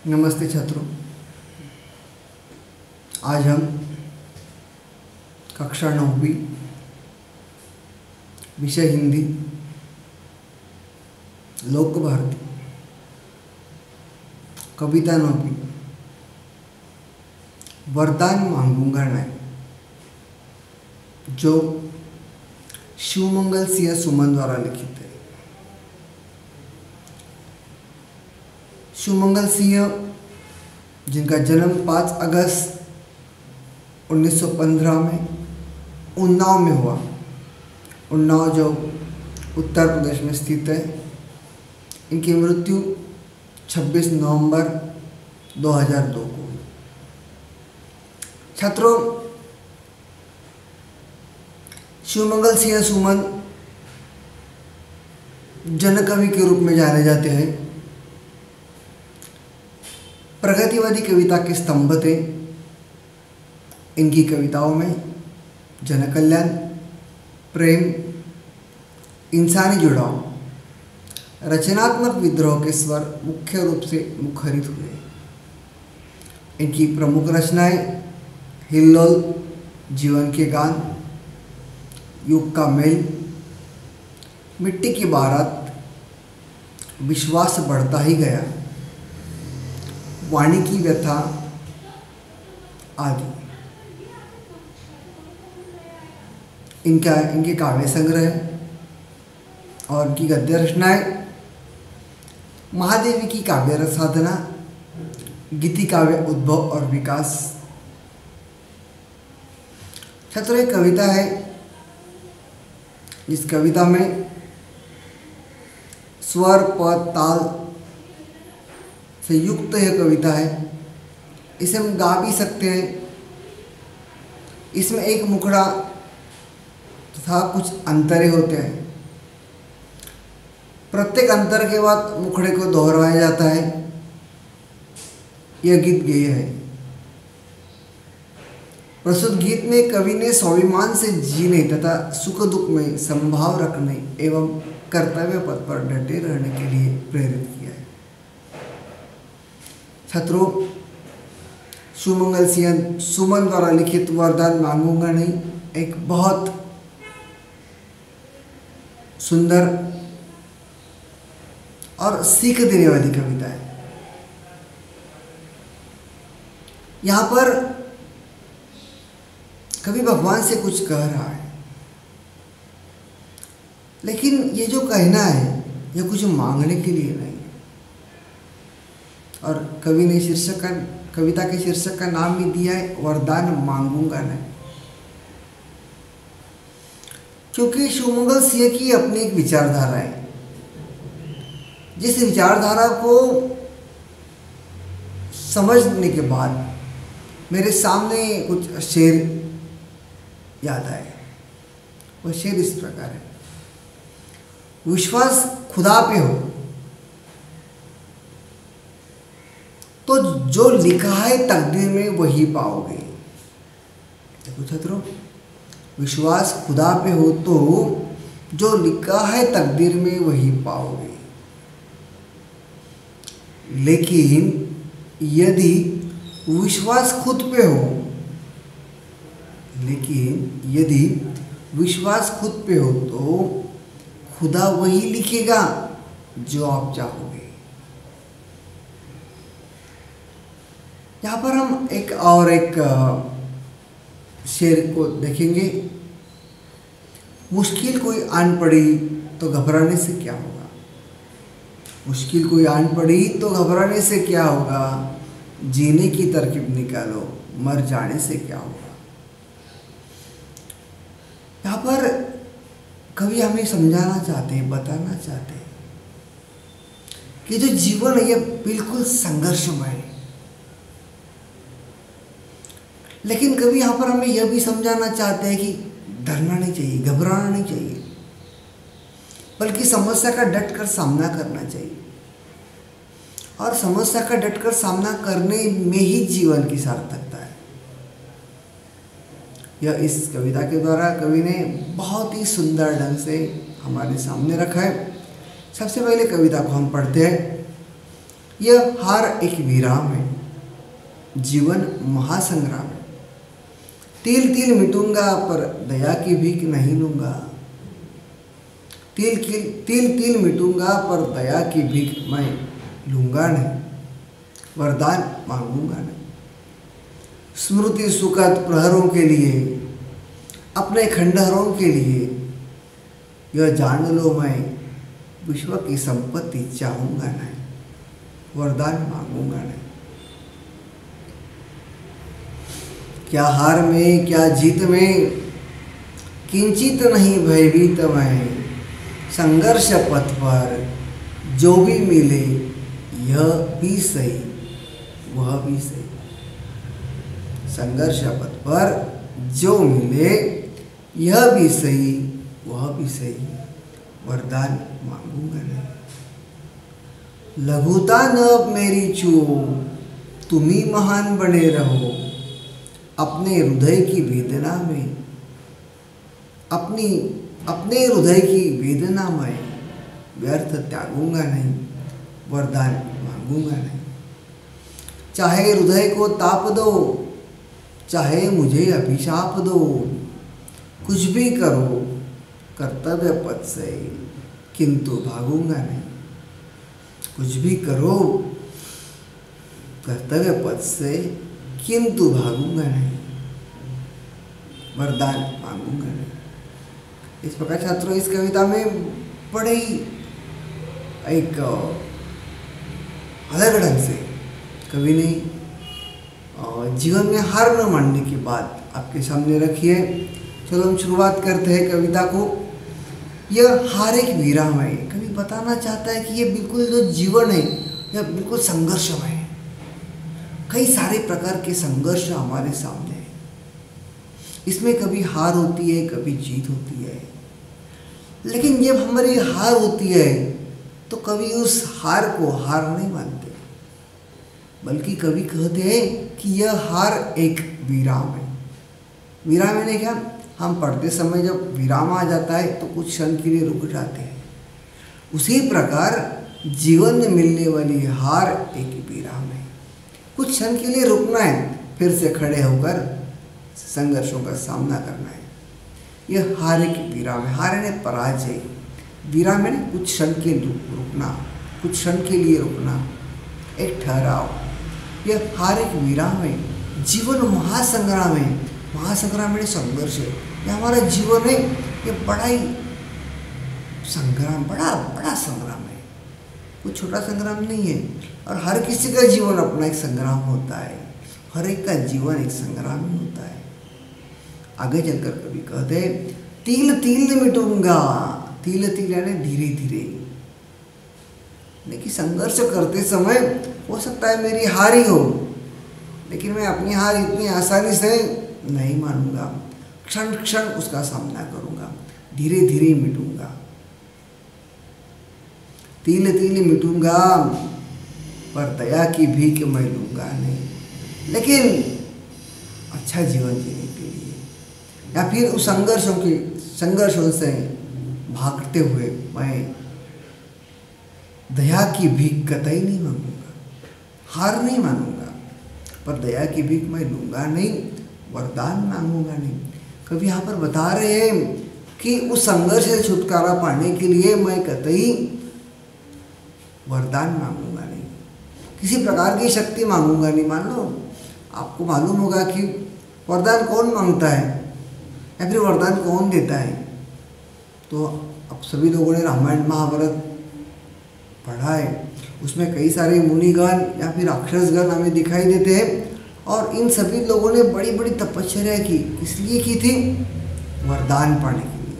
नमस्ते छात्रों। आज हम कक्षा 9वीं विषय हिंदी लोक भारती कविता 9वीं वरदान मांगूंगा नहीं, जो शिवमंगल सिंह सुमन द्वारा लिखित है। शिवमंगल सिंह, जिनका जन्म 5 अगस्त 1915 में उन्नाव में हुआ। उन्नाव जो उत्तर प्रदेश में स्थित है। इनकी मृत्यु 26 नवंबर 2002 को। छात्रों, शिवमंगल सिंह सुमन जनकवि के रूप में जाने जाते हैं। प्रगतिवादी कविता के स्तंभ थे। इनकी कविताओं में जनकल्याण, प्रेम, इंसानी जुड़ाव, रचनात्मक विद्रोह के स्वर मुख्य रूप से मुखरित हुए। इनकी प्रमुख रचनाएं हिल्लोल, जीवन के गान, युग का मेल, मिट्टी की बारात, विश्वास बढ़ता ही गया, वाणी की व्यथा आदि। इनके काव्य संग्रह और इनकी गद्य रचनाएं महादेवी की काव्य रस साधना, गीति काव्य उद्भव और विकास। छात्रों, एक कविता है, इस कविता में स्वर, पद, ताल से युक्त यह कविता है। इसे हम गा भी सकते हैं। इसमें एक मुखड़ा तथा कुछ अंतरे होते हैं। प्रत्येक अंतर के बाद मुखड़े को दोहराया जाता है। यह गीत गेय है। प्रस्तुत गीत में कवि ने स्वाभिमान से जीने तथा सुख दुख में समभाव रखने एवं कर्तव्य पथ पर डटे रहने के लिए प्रेरित किया है। छात्रों, शिवमंगल सिंह सुमन द्वारा लिखित वरदान मांगूंगा नहीं एक बहुत सुंदर और सीख देने वाली कविता है। यहाँ पर कवि भगवान से कुछ कह रहा है, लेकिन ये जो कहना है यह कुछ मांगने के लिए नहीं है। और कवि ने कविता के शीर्षक का नाम भी दिया है वरदान मांगूंगा नहीं, क्योंकि शिवमंगल सिंह की अपनी एक विचारधारा है। जिस विचारधारा को समझने के बाद मेरे सामने कुछ शेर याद आए। वह शेर इस प्रकार है। विश्वास खुदा पे हो तो जो लिखा है तकदीर में वही पाओगे। देखो छात्रों, विश्वास खुदा पे हो तो जो लिखा है तकदीर में वही पाओगे। लेकिन यदि विश्वास खुद पे हो तो खुदा वही लिखेगा जो आप चाहोगे। यहाँ पर हम एक शेर को देखेंगे। मुश्किल कोई आन पड़ी तो घबराने से क्या होगा। मुश्किल कोई आन पड़ी तो घबराने से क्या होगा। जीने की तरकीब निकालो, मर जाने से क्या होगा। यहाँ पर कवि हमें समझाना चाहते हैं, बताना चाहते हैं कि जो जीवन है यह बिल्कुल संघर्षमय है। लेकिन कभी यहाँ पर हमें यह भी समझाना चाहते हैं कि डरना नहीं चाहिए, घबराना नहीं चाहिए, बल्कि समस्या का डटकर सामना करना चाहिए। और समस्या का डटकर सामना करने में ही जीवन की सार्थकता है। यह इस कविता के द्वारा कवि ने बहुत ही सुंदर ढंग से हमारे सामने रखा है। सबसे पहले कविता को हम पढ़ते हैं। यह हार एक विराम है, जीवन महासंग्राम है। तिल तिल मिटूंगा पर दया की भीख नहीं लूंगा। तिल तिल मिटूंगा पर दया की भीख मैं लूंगा नहीं, वरदान मांगूंगा नहीं। स्मृति सुखद प्रहरों के लिए, अपने खंडहरों के लिए, यह जान लो मैं विश्व की संपत्ति चाहूंगा नहीं, वरदान मांगूंगा नहीं। क्या हार में क्या जीत में किंचित नहीं भयभीत मैं, संघर्ष पथ पर जो भी मिले यह भी सही वह भी सही। संघर्ष पथ पर जो मिले यह भी सही वह भी सही, वरदान मांगूंगा नहीं। लघुता न मेरी छू, तुम ही महान बने रहो। अपने हृदय की वेदना में, अपने हृदय की वेदना में व्यर्थ त्यागूंगा नहीं, वरदान मांगूंगा नहीं। चाहे हृदय को ताप दो, चाहे मुझे अभिशाप दो, कुछ भी करो कर्तव्य पथ से, किंतु भागूंगा नहीं। कुछ भी करो कर्तव्य पथ से, किंतु भागूंगा नहीं, वरदान मांगूंगा नहीं। इस प्रकार छात्रों इस कविता में बड़े ही एक अलग ढंग से कवि ने जीवन में हार न मानने की बात आपके सामने रखी है। चलो हम शुरुआत करते हैं कविता को। यह हार एक विराम है। कवि बताना चाहता है कि ये बिल्कुल जो जीवन है यह बिल्कुल संघर्षमय है। कई सारे प्रकार के संघर्ष हमारे सामने हैं। इसमें कभी हार होती है, कभी जीत होती है। लेकिन जब हमारी हार होती है तो कभी उस हार को हार नहीं मानते, बल्कि कभी कहते हैं कि यह हार एक विराम है। विराम यानी क्या? हम पढ़ते समय जब विराम आ जाता है तो कुछ क्षण के लिए रुक जाते हैं। उसी प्रकार जीवन में मिलने वाली हार एक विराम है। कुछ क्षण के लिए रुकना है, फिर से खड़े होकर संघर्षों का सामना करना है। यह हार एक विराम है। हार यानी पराजय, विराम यानी कुछ क्षण के रुकना, कुछ क्षण के लिए रुकना, एक ठहराव। यह हार एक विराम है। जीवन महासंग्राम है। महासंग्राम यानी संघर्ष है। यह हमारा जीवन है, ये बड़ा ही संग्राम, बड़ा संग्राम है। कुछ छोटा संग्राम नहीं है। और हर किसी का जीवन अपना एक संग्राम होता है। हर एक का जीवन एक संग्राम ही होता है। आगे चलकर कभी कहते हैं तिल तिल मिटूंगा। तिल तिल यानी धीरे धीरे। लेकिन संघर्ष करते समय हो सकता है मेरी हार ही हो, लेकिन मैं अपनी हार इतनी आसानी से नहीं मानूंगा। क्षण क्षण उसका सामना करूंगा, धीरे धीरे मिटूंगा। तिल तिल मिटूंगा पर दया की भीख मैं लूंगा नहीं। लेकिन अच्छा जीवन जीने के लिए या फिर उस संघर्षों से भागते हुए मैं दया की भीख कतई नहीं मांगूंगा, हार नहीं मानूंगा, पर दया की भीख मैं लूंगा नहीं, वरदान मांगूंगा नहीं। कभी यहाँ पर बता रहे हैं कि उस संघर्ष से छुटकारा पाने के लिए मैं कतई वरदान मांगूंगा नहीं, किसी प्रकार की शक्ति मांगूंगा नहीं। मान लो आपको मालूम होगा कि वरदान कौन मांगता है या फिर वरदान कौन देता है। तो अब सभी लोगों ने रामायण महाभारत पढ़ा है, उसमें कई सारे मुनिगण या फिर राक्षसगण हमें दिखाई देते हैं। और इन सभी लोगों ने बड़ी बड़ी तपस्या की, इसलिए की थी वरदान पाने के लिए।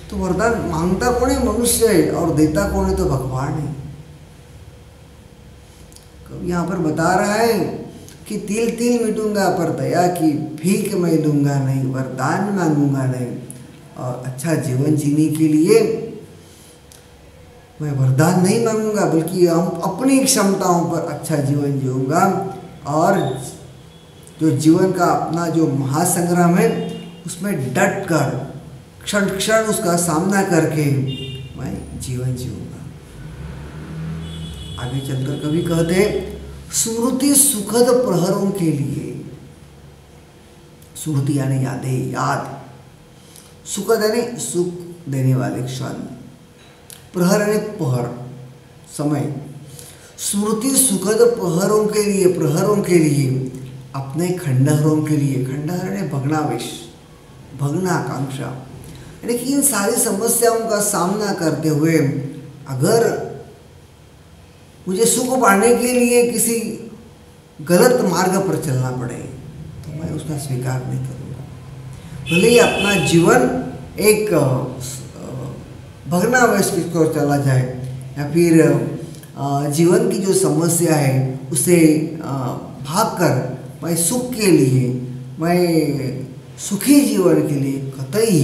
तो वरदान मांगता कौन है? मनुष्य है, और देता कौन है? तो भगवान है। कभी यहाँ पर बता रहा है कि तिल तिल मिटूंगा पर दया की भीख मैं लूंगा नहीं, वरदान मांगूंगा नहीं। और अच्छा जीवन जीने के लिए मैं वरदान नहीं मांगूंगा, बल्कि हम अपनी क्षमताओं पर अच्छा जीवन जीऊंगा। और जो जीवन का अपना जो महासंग्राम है उसमें डट कर क्षण क्षण उसका सामना करके मैं जीवन जीऊंगा। आगे चलकर कवि कहते हैं, स्मृति सुखद प्रहरों के लिए। स्मृति यानी यादें, याद। सुखद यानी सुख देने वाले क्षण, प्रहर यानी पहर, समय। स्मृति सुखद प्रहरों के लिए, प्रहरों के लिए, अपने खंडहरों के लिए। खंडहर यानी भग्नावेश, भग्न आकांक्षा। यानी कि इन सारी समस्याओं का सामना करते हुए अगर मुझे सुख पाने के लिए किसी गलत मार्ग पर चलना पड़े तो मैं उसका स्वीकार नहीं करूँगा। भले ही अपना जीवन एक भग्नावश की ओर चला जाए या फिर जीवन की जो समस्या है उसे भागकर मैं सुख के लिए, मैं सुखी जीवन के लिए कतई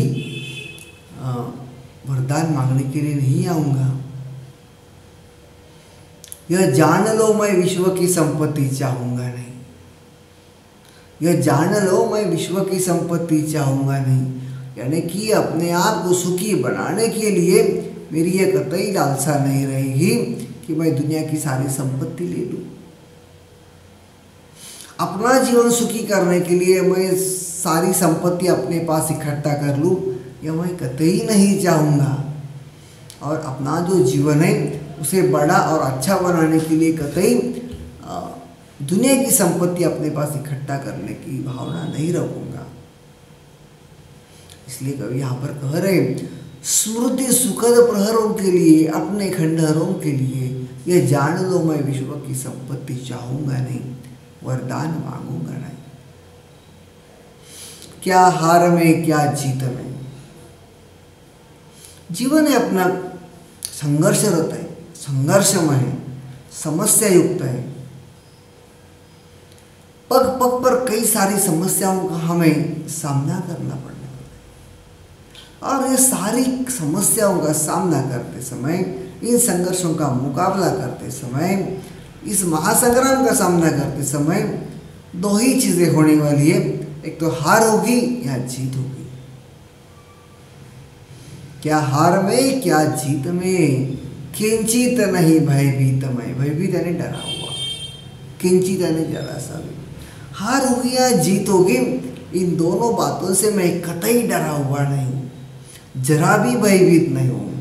वरदान मांगने के लिए नहीं आऊँगा। यह जान लो मैं विश्व की संपत्ति चाहूँगा नहीं। यह जान लो मैं विश्व की संपत्ति चाहूँगा नहीं। यानी कि अपने आप को सुखी बनाने के लिए मेरी यह कतई लालसा नहीं रहेगी कि मैं दुनिया की सारी संपत्ति ले लूँ। अपना जीवन सुखी करने के लिए मैं सारी संपत्ति अपने पास इकट्ठा कर लूँ, यह मैं कतई नहीं चाहूँगा। और अपना जो जीवन है उसे बड़ा और अच्छा बनाने के लिए कतई दुनिया की संपत्ति अपने पास इकट्ठा करने की भावना नहीं रखूँगा। इसलिए कवि यहाँ पर कह रहे, स्मृति सुखद प्रहरों के लिए, अपने खंडहरों के लिए, यह जान लो मैं विश्व की संपत्ति चाहूँगा नहीं, वरदान मांगूंगा नहीं। क्या हार में क्या जीत में। जीवन है अपना संघर्षरत है, संघर्षमय है, समस्या युक्त है। पग पग पर कई सारी समस्याओं का हमें सामना करना पड़ता है और ये सारी समस्याओं का सामना करते समय, इन संघर्षों का मुकाबला करते समय, इस महासंग्राम का सामना करते समय दो ही चीज़ें होने वाली है, एक तो हार होगी या जीत होगी। क्या हार में क्या जीत में, किंचित नहीं भयभीत में। भयभीत यानी डरा हुआ, किंचित यानी जरा सा भी। हार होगी या जीत होगी, इन दोनों बातों से मैं कतई डरा हुआ नहीं हूँ, जरा भी भयभीत नहीं हूँ।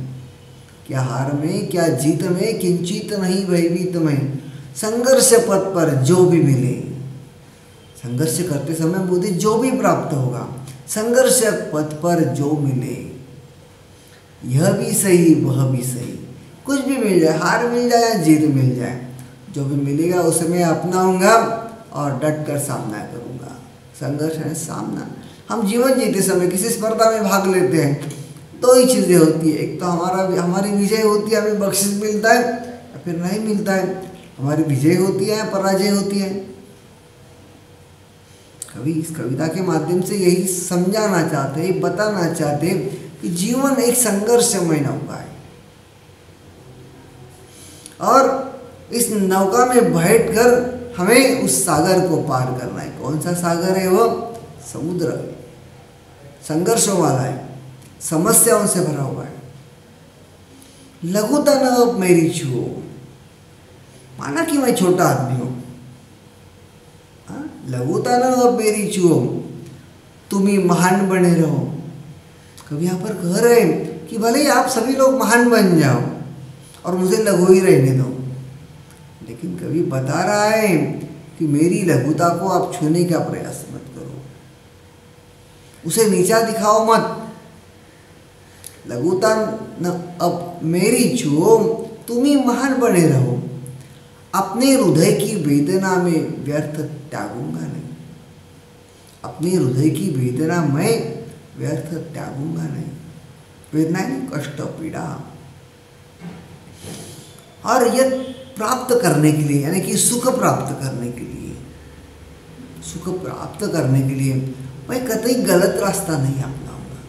क्या हार में क्या जीत में, किंचित नहीं भयभीत में। संघर्ष पथ पर जो भी मिले, संघर्ष करते समय बुद्धि जो भी प्राप्त होगा, संघर्ष पथ पर जो मिले, यह भी सही वह भी सही, कुछ भी मिल जाए, हार मिल जाए या जीत मिल जाए, जो भी मिलेगा उसे मैं अपनाऊंगा और डट कर सामना करूंगा। संघर्ष है सामना। हम जीवन जीते समय किसी स्पर्धा में भाग लेते हैं, दो ही चीज़ें होती है, एक तो हमारी विजय होती है, हमें बख्शिश मिलता है, या फिर नहीं मिलता है। हमारी विजय होती है, पराजय होती है। कवि इस कविता के माध्यम से यही समझाना चाहते हैं, बताना चाहते हैं कि जीवन एक संघर्षमय नौका है और इस नौका में बैठकर हमें उस सागर को पार करना है। कौन सा सागर है वो? समुद्र है, संघर्षों वाला है, समस्याओं से भरा हुआ है। लघुता न अब मेरी छुओ, माना कि मैं छोटा आदमी हूँ, लघुता न अब मेरी छुओ, तुम ही महान बने रहो। कभी यहाँ पर कह रहे हैं कि भले ही आप सभी लोग महान बन जाओ और मुझे लघु ही रहने दो, लेकिन कभी बता रहा है कि मेरी लघुता को आप छूने का प्रयास मत करो, उसे नीचा दिखाओ मत। लघुता न अब मेरी छुओ, तुम ही महान बने रहो। अपने हृदय की वेदना में व्यर्थ त्यागूंगा नहीं, अपने हृदय की वेदना में व्यर्थ त्यागूंगा नहीं। वेदना यानी कष्ट, पीड़ा। और यह प्राप्त करने के लिए, यानी कि सुख प्राप्त करने के लिए, सुख प्राप्त करने के लिए मैं कतई गलत रास्ता नहीं अपनाऊंगा।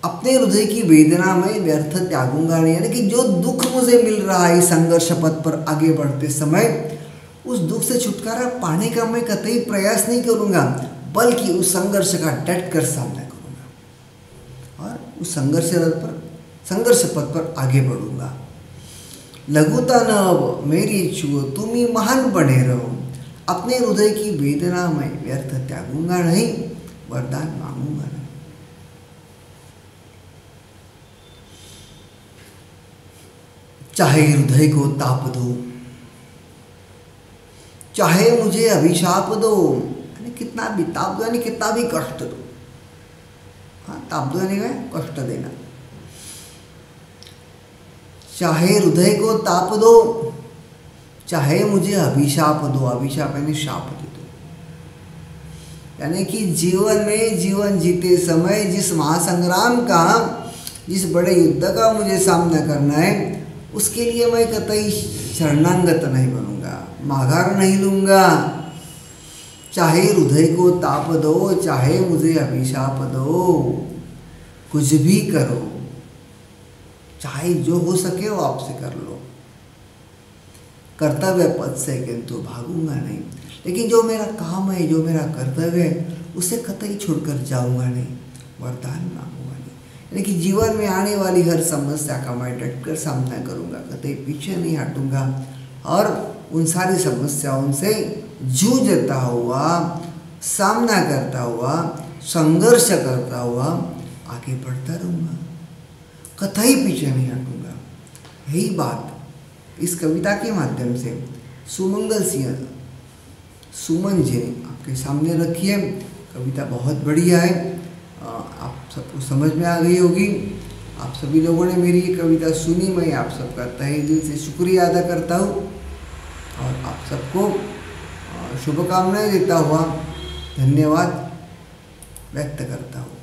अपने हृदय की वेदना में व्यर्थ त्यागूंगा नहीं, यानी कि जो दुख मुझे मिल रहा है संघर्ष पथ पर आगे बढ़ते समय, उस दुख से छुटकारा पाने का मैं कतई प्रयास नहीं करूंगा, बल्कि उस संघर्ष का डट कर सामना करूंगा और उस संघर्ष पथ पर आगे बढ़ूंगा। लघुता न अब मेरी छुओ, तुम ही महान बने रहो। अपने हृदय की वेदना मैं व्यर्थ त्यागूंगा नहीं, वरदान मांगूंगा नहीं। चाहे हृदय को ताप दो, चाहे मुझे अभिशाप दो, यानी कितना भी ताप दो, यानी कितना भी कष्ट दो। हाँ, ताप दो यानी कष्ट देना। चाहे हृदय को ताप दो, चाहे मुझे अभिशाप दो, अभिशाप यानी शाप दे दो। यानी कि जीवन में, जीवन जीते समय जिस महासंग्राम का, जिस बड़े युद्ध का मुझे सामना करना है, उसके लिए मैं कतई शरणागत नहीं बनूंगा, माघार नहीं लूंगा। चाहे हृदय को ताप दो, चाहे मुझे अभिशाप दो, कुछ भी करो, चाहे जो हो सके वो आपसे कर लो। कर्तव्य पथ से किंतु भागूंगा नहीं, लेकिन जो मेरा काम है, जो मेरा कर्तव्य है, उसे कतई छोड़कर जाऊंगा नहीं, वरदान मांगूंगा नहीं। यानी कि जीवन में आने वाली हर समस्या का मैं डटकर सामना करूंगा, कतई पीछे नहीं हटूंगा और उन सारी समस्याओं से जूझता हुआ, सामना करता हुआ, संघर्ष करता हुआ आगे बढ़ता रहूँगा, कतई पीछे नहीं हटूँगा। यही बात इस कविता के माध्यम से सुमंगल सिंह सुमन जी ने आपके सामने रखी है। कविता बहुत बढ़िया है, आप सबको समझ में आ गई होगी। आप सभी लोगों ने मेरी ये कविता सुनी, मैं आप सबका तहे दिल से शुक्रिया अदा करता हूँ और आप सबको शुभकामनाएं देता हुआ धन्यवाद व्यक्त करता हूँ।